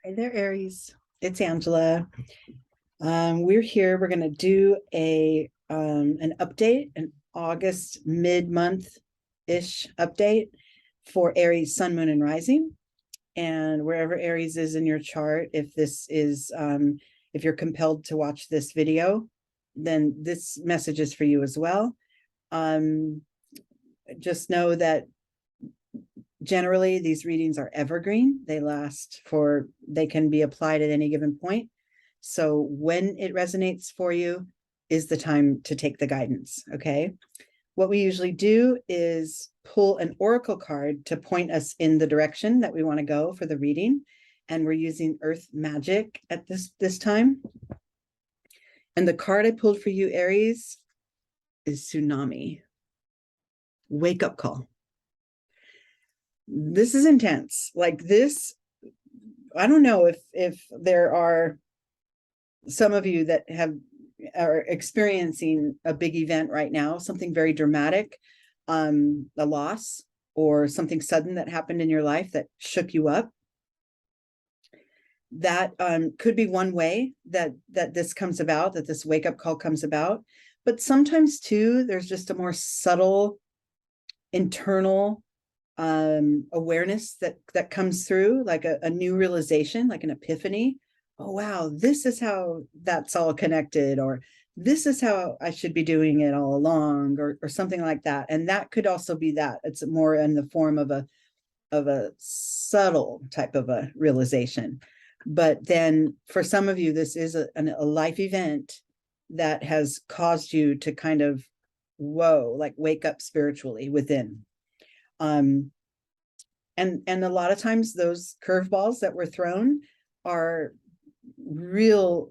Hi there, Aries. It's Angela. We're here. We're going to do an update, an August mid-month-ish update for Aries Sun, Moon, and Rising. And wherever Aries is in your chart, if you're compelled to watch this video, then this message is for you as well. Just know that generally these readings are evergreen. They can be applied at any given point. So when it resonates for you is the time to take the guidance. Okay. What we usually do is pull an oracle card to point us in the direction that we want to go for the reading. And we're using earth magic at this time. And the card I pulled for you, Aries, is Tsunami. Wake up call. This is intense. Like this, I don't know if there are some of you that are experiencing a big event right now, something very dramatic, a loss or something sudden that happened in your life that shook you up. That could be one way that this comes about, that this wake-up call comes about. But sometimes too, there's just a more subtle internal awareness that comes through, like a new realization, like an epiphany. Oh, wow, this is how that's all connected, or this is how I should be doing it all along, or something like that. And that could also be that. It's more in the form of a subtle type of a realization. But then for some of you, this is a life event that has caused you to kind of, whoa, like wake up spiritually within. And a lot of times those curveballs that were thrown are real,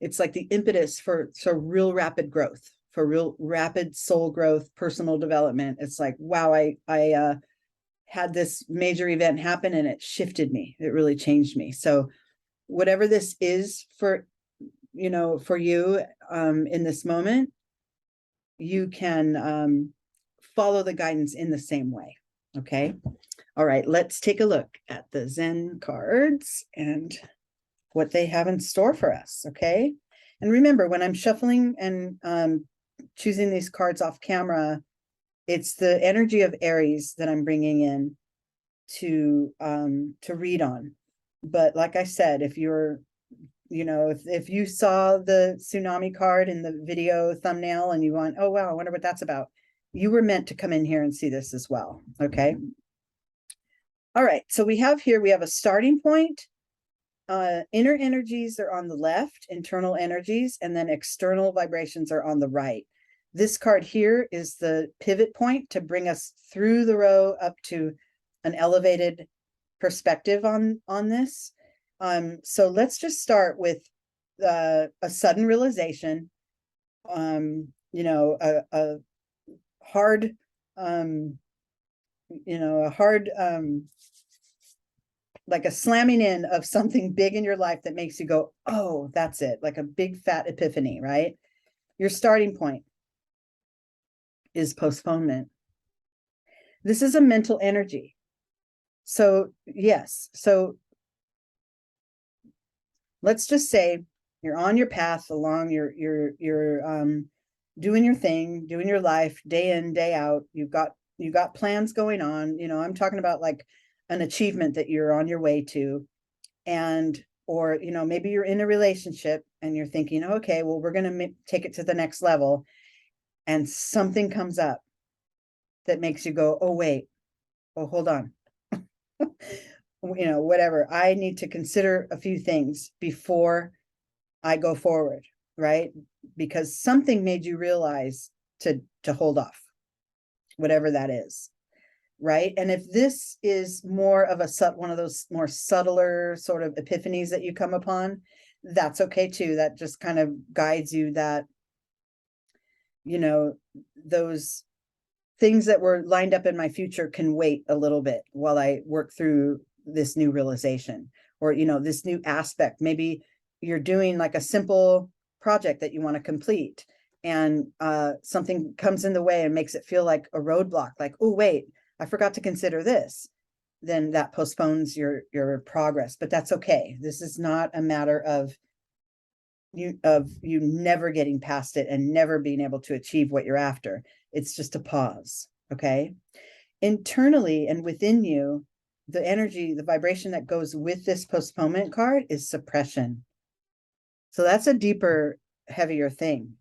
it's like the impetus for real rapid growth, for real rapid soul growth, personal development. It's like, wow, I had this major event happen and it shifted me. It really changed me. So whatever this is for you in this moment, you can follow the guidance in the same way. Okay. All right. Let's take a look at the Zen cards and what they have in store for us. Okay. And remember, when I'm shuffling and choosing these cards off camera, it's the energy of Aries that I'm bringing in to read on. But like I said, if you're, if you saw the tsunami card in the video thumbnail and you want, oh, wow, I wonder what that's about. You were meant to come in here and see this as well. Okay. All right. So we have a starting point. Inner energies are on the left, internal energies, and then external vibrations are on the right. This card here is the pivot point to bring us through the row up to an elevated perspective on this. So let's just start with a sudden realization, a hard, like a slamming in of something big in your life that makes you go, oh, that's it, like a big fat epiphany, right? Your starting point is postponement. This is a mental energy. So yes, so let's just say you're on your path along, you're doing your thing, doing your life day in, day out. You've got plans going on. I'm talking about like an achievement that you're on your way to. And, or, maybe you're in a relationship and you're thinking, okay, well, we're going to take it to the next level. And something comes up that makes you go, oh, wait, oh, hold on. Whatever. I need to consider a few things before I go forward, right? Because something made you realize to hold off, whatever that is, right? And if this is more of one of those more subtler sort of epiphanies that you come upon, that's okay too. That just kind of guides you that, those things that were lined up in my future can wait a little bit while I work through this new realization, or, this new aspect. Maybe you're doing like a simple project that you want to complete, and something comes in the way and makes it feel like a roadblock, like, oh, wait, I forgot to consider this. then that postpones your progress. But that's okay. This is not a matter of you never getting past it and never being able to achieve what you're after. It's just a pause. Okay. Internally and within you, the energy, the vibration that goes with this postponement card is suppression. So that's a deeper, heavier thing.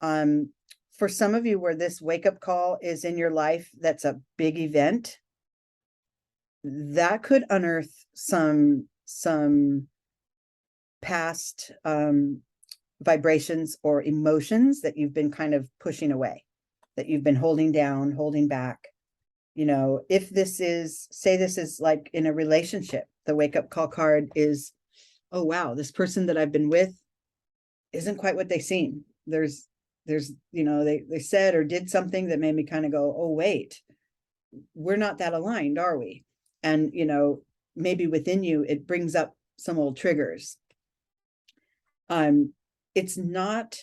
For some of you where this wake-up call is in your life, that's a big event, that could unearth some past vibrations or emotions that you've been kind of pushing away, that you've been holding down, holding back. You know, if this is, say this is like in a relationship, the wake-up call card is, oh wow, this person that I've been with isn't quite what they seem. There's, you know, they said or did something that made me kind of go, oh wait, we're not that aligned, are we? And, you know, maybe within you, it brings up some old triggers. It's not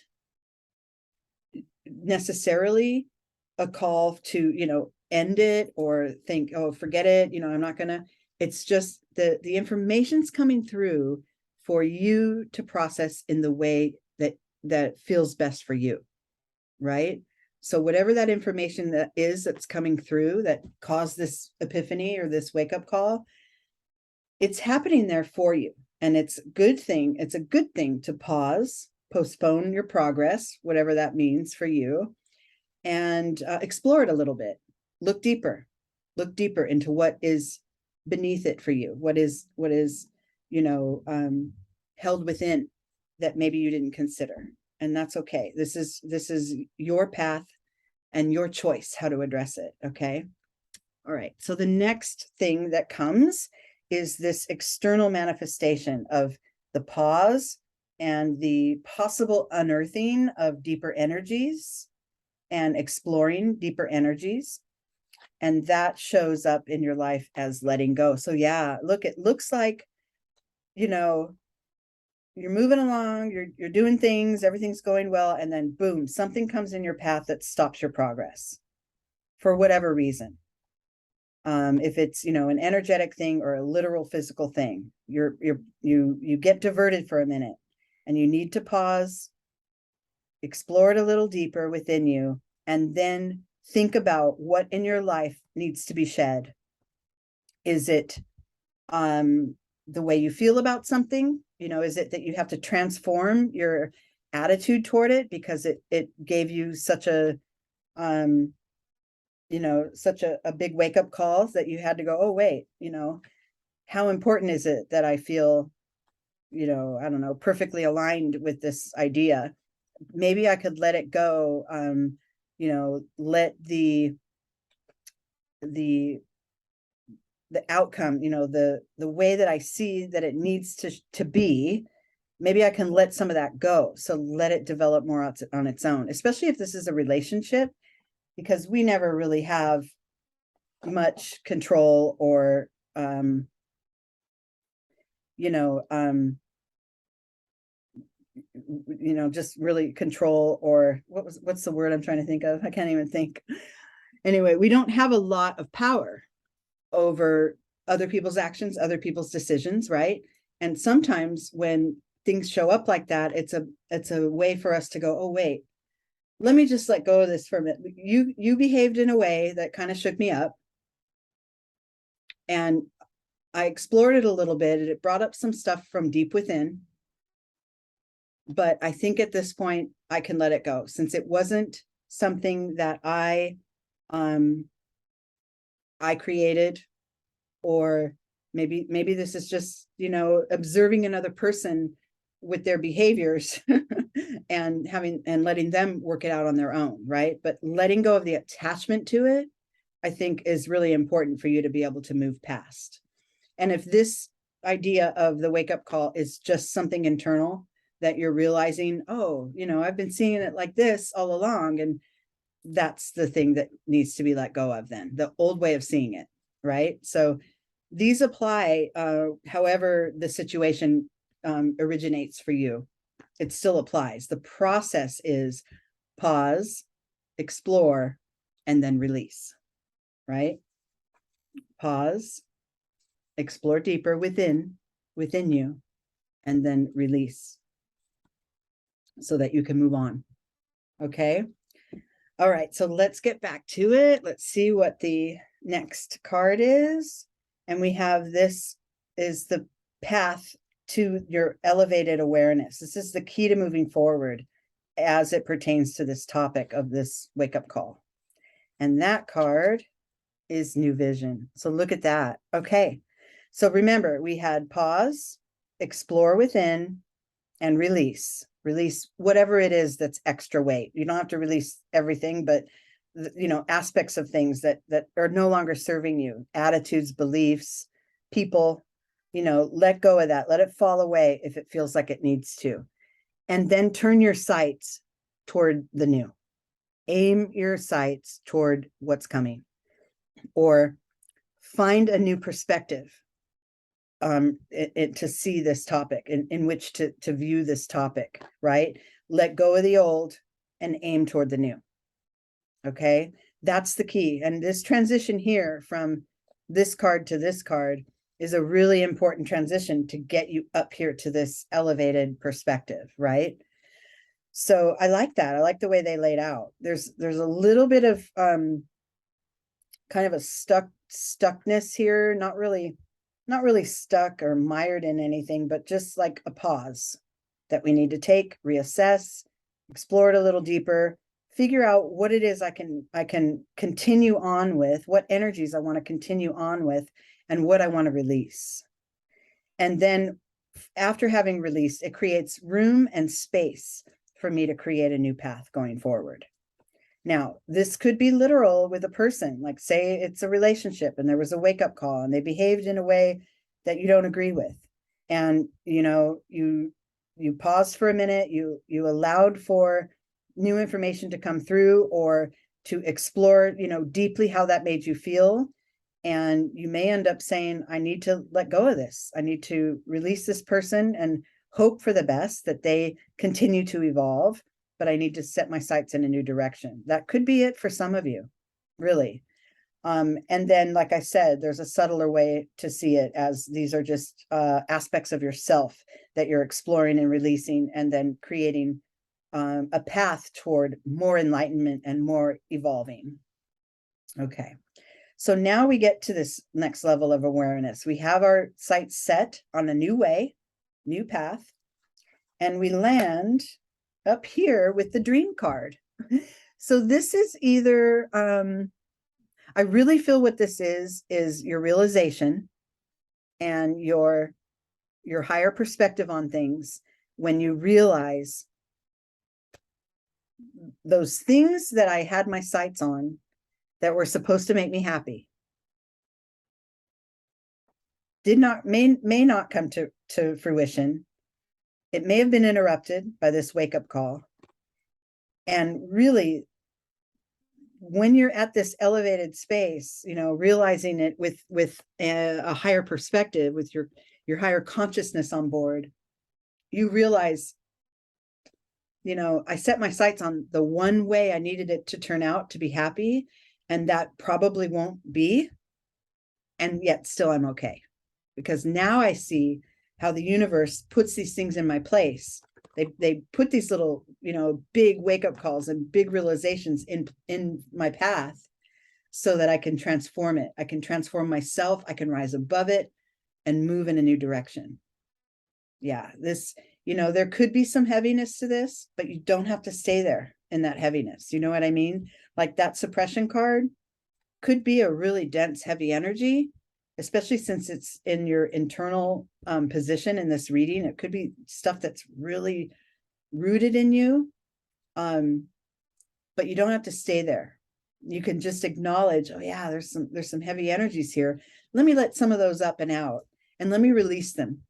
necessarily a call to, you know, end it or think, oh, forget it, you know, I'm not gonna. It's just the information's coming through for you to process in the way that feels best for you, right? So whatever that information that is that's coming through that caused this epiphany or this wake-up call, it's happening there for you. And it's a good thing. It's a good thing to pause, postpone your progress, whatever that means for you, and explore it a little bit. Look deeper into what is beneath it for you. What is, you know, held within that maybe you didn't consider. And that's okay. This is your path and your choice how to address it. Okay. All right. So the next thing that comes is this external manifestation of the pause and the possible unearthing of deeper energies and exploring deeper energies. And that shows up in your life as letting go. So yeah, look, it looks like, you know, you're moving along, you're doing things, everything's going well, and then boom, something comes in your path that stops your progress for whatever reason. If it's, you know, an energetic thing or a literal physical thing, you get diverted for a minute and you need to pause, explore it a little deeper within you, and then think about what in your life needs to be shed. Is it the way you feel about something? You know, is it that you have to transform your attitude toward it because it gave you such a you know, such a big wake-up call that you had to go, oh wait, you know, how important is it that I feel, you know, I don't know, perfectly aligned with this idea? Maybe I could let it go, you know, let the outcome, you know, the way that I see that it needs to be, maybe I can let some of that go. So let it develop more on its own, especially if this is a relationship, because we never really have much control or, you know, just really control, or what's the word I'm trying to think of? I can't even think. Anyway, we don't have a lot of power over other people's actions, other people's decisions, right? And sometimes when things show up like that, it's a way for us to go, oh wait, let me just let go of this for a minute. You behaved in a way that kind of shook me up, and I explored it a little bit, and it brought up some stuff from deep within. But I think at this point I can let it go, since it wasn't something that I created, or maybe this is just, you know, observing another person with their behaviors and letting them work it out on their own, right? But letting go of the attachment to it, I think, is really important for you to be able to move past. And if this idea of the wake-up call is just something internal that you're realizing, oh, you know, I've been seeing it like this all along, and that's the thing that needs to be let go of, then the old way of seeing it, right? So these apply however the situation originates for you. It still applies. The process is pause, explore, and then release, right? Pause, explore deeper within you, and then release so that you can move on. Okay. All right. So let's get back to it. Let's see what the next card is. And we have, this is the path to your elevated awareness. This is the key to moving forward as it pertains to this topic of this wake-up call. And that card is new vision. So look at that. Okay. So remember, we had pause, explore within, and release. Release whatever it is that's extra weight. You don't have to release everything, but aspects of things that are no longer serving you, attitudes, beliefs, people, let go of that. Let it fall away if it feels like it needs to. And then turn your sights toward the new. Aim your sights toward what's coming, or find a new perspective to see this topic, in which to view this topic, right? Let go of the old and aim toward the new. Okay, that's the key. And this transition here from this card to this card is a really important transition to get you up here to this elevated perspective, right? So I like that. I like the way they laid out. There's a little bit of kind of a stuckness here, not really stuck or mired in anything, but just like a pause that we need to take, reassess, explore it a little deeper, figure out what it is I can continue on with, what energies I want to continue on with, and what I want to release. And then after having released, it creates room and space for me to create a new path going forward. Now, this could be literal with a person, like say it's a relationship and there was a wake-up call and they behaved in a way that you don't agree with. And, you paused for a minute, you allowed for new information to come through, or to explore, deeply how that made you feel. And you may end up saying, I need to let go of this. I need to release this person and hope for the best, that they continue to evolve, but I need to set my sights in a new direction. That could be it for some of you, really. And then, like I said, there's a subtler way to see it, as these are just aspects of yourself that you're exploring and releasing, and then creating a path toward more enlightenment and more evolving. Okay. So now we get to this next level of awareness. We have our sights set on a new way, new path, and we land up here with the dream card. So this is either, I really feel what this is your realization and your higher perspective on things, when you realize those things that I had my sights on that were supposed to make me happy may not come to fruition. It may have been interrupted by this wake-up call. And really, when you're at this elevated space, realizing it with a higher perspective, with your higher consciousness on board, you realize, I set my sights on the one way I needed it to turn out to be happy, and that probably won't be. And yet still I'm okay, because now I see how the universe puts these things in my place. They put these little, big wake-up calls and big realizations in my path, so that I can transform it. I can transform myself. I can rise above it and move in a new direction. Yeah, this, there could be some heaviness to this, but you don't have to stay there in that heaviness. You know what I mean? Like that suppression card could be a really dense, heavy energy, especially since it's in your internal position in this reading. It could be stuff that's really rooted in you, but you don't have to stay there. You can just acknowledge, oh yeah, there's some heavy energies here. Let me let some of those up and out, and let me release them,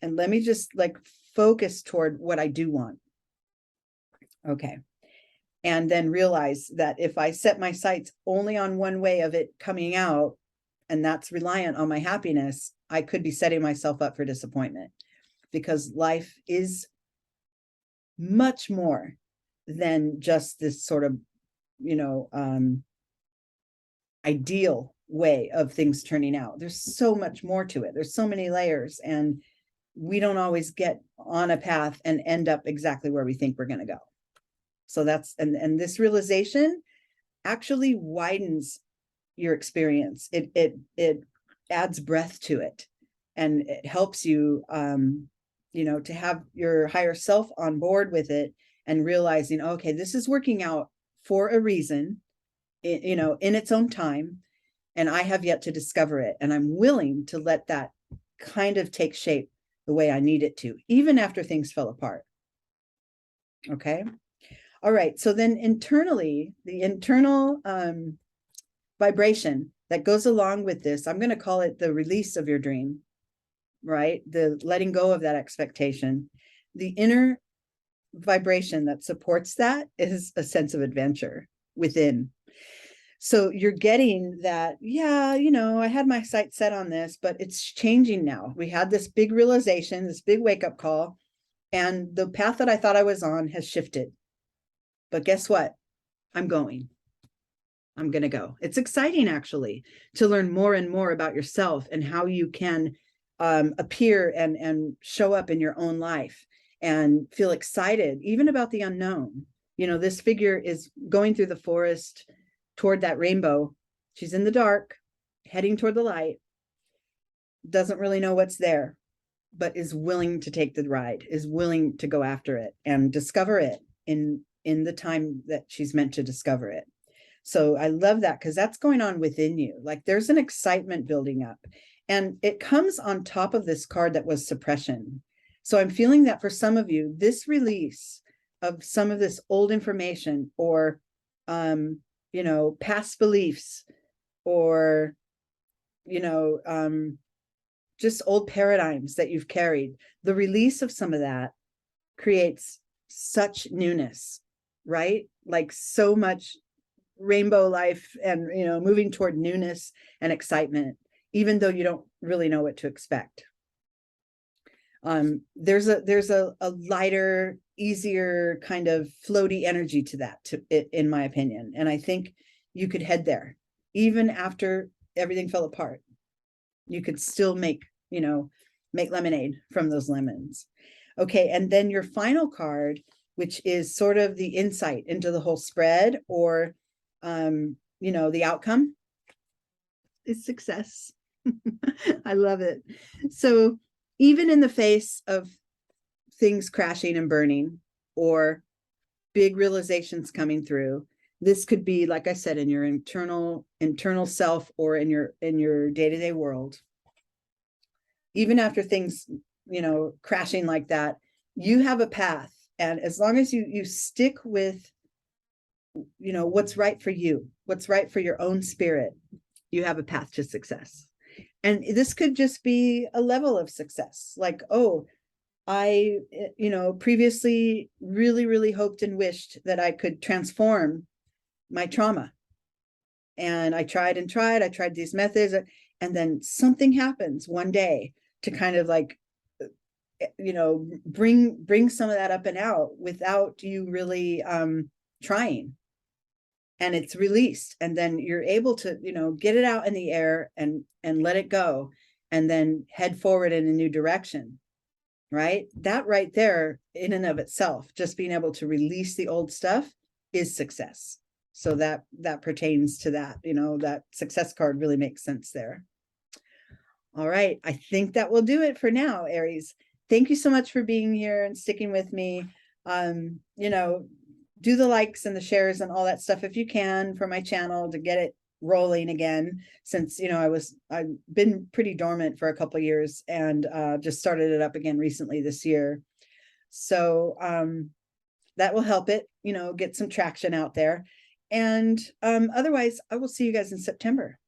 and let me just focus toward what I do want. Okay. And then realize that if I set my sights only on one way of it coming out, and that's reliant on my happiness, I could be setting myself up for disappointment, because life is much more than just this sort of, ideal way of things turning out. There's so much more to it. There's so many layers, and we don't always get on a path and end up exactly where we think we're going to go. So that's, and this realization actually widens your experience. It adds breadth to it, and it helps you, to have your higher self on board with it, and realizing, okay, this is working out for a reason, in its own time, and I have yet to discover it, and I'm willing to let that kind of take shape the way I need it to, even after things fell apart. Okay. All right. So then internally, the internal vibration that goes along with this, I'm going to call it the release of your dream, right? The letting go of that expectation. The inner vibration that supports that is a sense of adventure within. So you're getting that, yeah, I had my sights set on this, but it's changing now. We had this big realization, this big wake-up call, and the path that I thought I was on has shifted. But guess what? I'm going to go. It's exciting, actually, to learn more and more about yourself and how you can appear and show up in your own life and feel excited, even about the unknown. This figure is going through the forest toward that rainbow. She's in the dark, heading toward the light, doesn't really know what's there, but is willing to take the ride, is willing to go after it and discover it in the time that she's meant to discover it. So I love that, because that's going on within you. Like, there's an excitement building up, and it comes on top of this card that was suppression. So I'm feeling that for some of you, this release of some of this old information, or past beliefs, or just old paradigms that you've carried, the release of some of that creates such newness, right? Like, so much rainbow life, and moving toward newness and excitement, even though you don't really know what to expect. There's a lighter, easier kind of floaty energy to that, in my opinion. And I think you could head there even after everything fell apart. You could still make lemonade from those lemons. Okay. And then your final card, which is sort of the insight into the whole spread, or the outcome, is success. I love it. So even in the face of things crashing and burning, or big realizations coming through, this could be, like I said, in your internal self, or in your day-to-day world. Even after things, crashing like that, you have a path. And as long as you stick with, what's right for you, what's right for your own spirit, you have a path to success. And this could just be a level of success. Like, oh, I, previously really, really hoped and wished that I could transform my trauma. And I tried these methods, and then something happens one day to kind of like, bring some of that up and out without you really trying. And it's released, and then you're able to get it out in the air and let it go, and then head forward in a new direction, right? That right there, in and of itself, just being able to release the old stuff, is success. So that pertains to that. That success card really makes sense there. All right, I think that will do it for now, Aries. Thank you so much for being here and sticking with me. Do the likes and the shares and all that stuff if you can for my channel, to get it rolling again, since I've been pretty dormant for a couple of years, and just started it up again recently this year. So that will help it get some traction out there. And otherwise, I will see you guys in September.